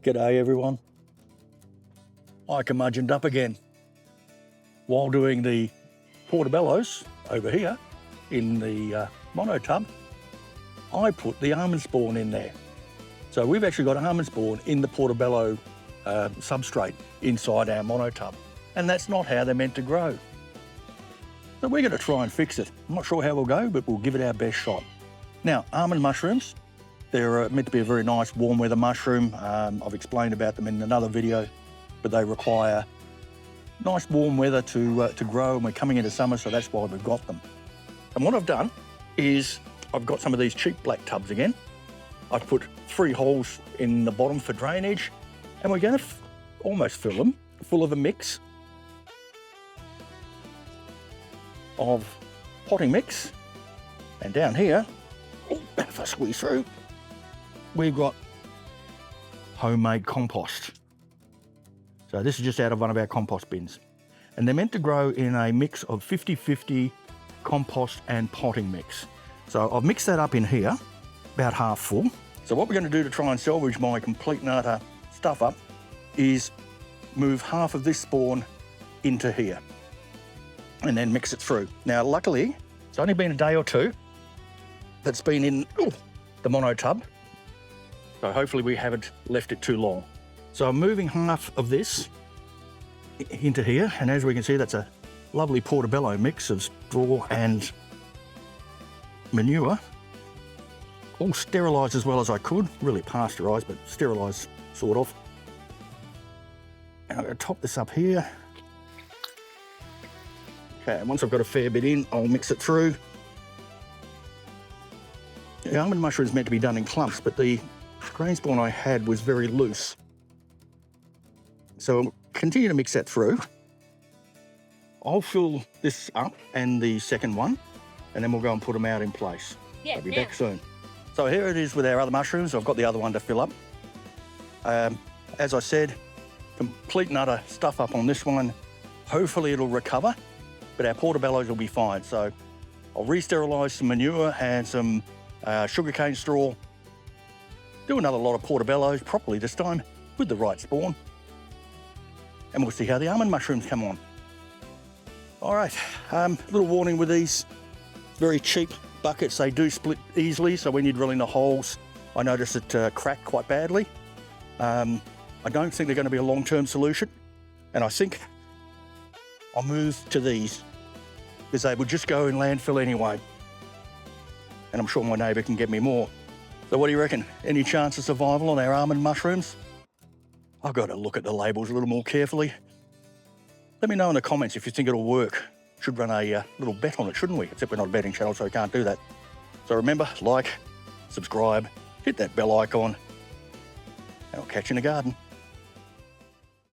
G'day everyone. I curmudgeoned up again. While doing the Portobellos over here in the mono tub, I put the almond spawn in there. So we've actually got almond spawn in the Portobello substrate inside our mono tub. And that's not how they're meant to grow. So we're going to try and fix it. I'm not sure how we'll go, but we'll give it our best shot. Now, almond mushrooms, they're meant to be a very nice warm weather mushroom. I've explained about them in another video, but they require nice warm weather to grow, and we're coming into summer, so that's why we've got them. And what I've done is I've got some of these cheap black tubs again. I've put 3 holes in the bottom for drainage, and we're going to almost fill them full of a mix of potting mix. And down here, if I squeeze through, we've got homemade compost. So this is just out of one of our compost bins. And they're meant to grow in a mix of 50-50 compost and potting mix. So I've mixed that up in here, about half full. So what we're going to do to try and salvage my complete and utter stuff up is move half of this spawn into here and then mix it through. Now, luckily, it's only been a day or two that's been in the mono tub. So hopefully we haven't left it too long. So I'm moving half of this into here, and as we can see, that's a lovely Portobello mix of straw and manure. All sterilised as well as I could, really pasteurised, but sterilised sort of. And I'm going to top this up here. Okay, and once I've got a fair bit in, I'll mix it through. The almond mushroom is meant to be done in clumps, but the grain spawn I had was very loose. So I'll continue to mix that through. I'll fill this up and the second one, and then we'll go and put them out in place. Yeah, I'll be back soon. So here it is with our other mushrooms. I've got the other one to fill up. As I said, complete and utter stuff up on this one. Hopefully it'll recover, but our Portobellos will be fine. So I'll re-sterilise some manure and some sugarcane straw. Do another lot of Portobellos properly this time with the right spawn. And we'll see how the almond mushrooms come on. All right, little warning with these very cheap buckets, they do split easily, so when you're drilling the holes, I noticed it cracked quite badly. I don't think they're going to be a long-term solution, and I think I'll move to these because they would just go in landfill anyway. And I'm sure my neighbour can get me more. So what do you reckon? Any chance of survival on our almond mushrooms? I've got to look at the labels a little more carefully. Let me know in the comments if you think it'll work. Should run a little bet on it, shouldn't we? Except we're not a betting channel, so we can't do that. So remember, like, subscribe, hit that bell icon, and I'll catch you in the garden.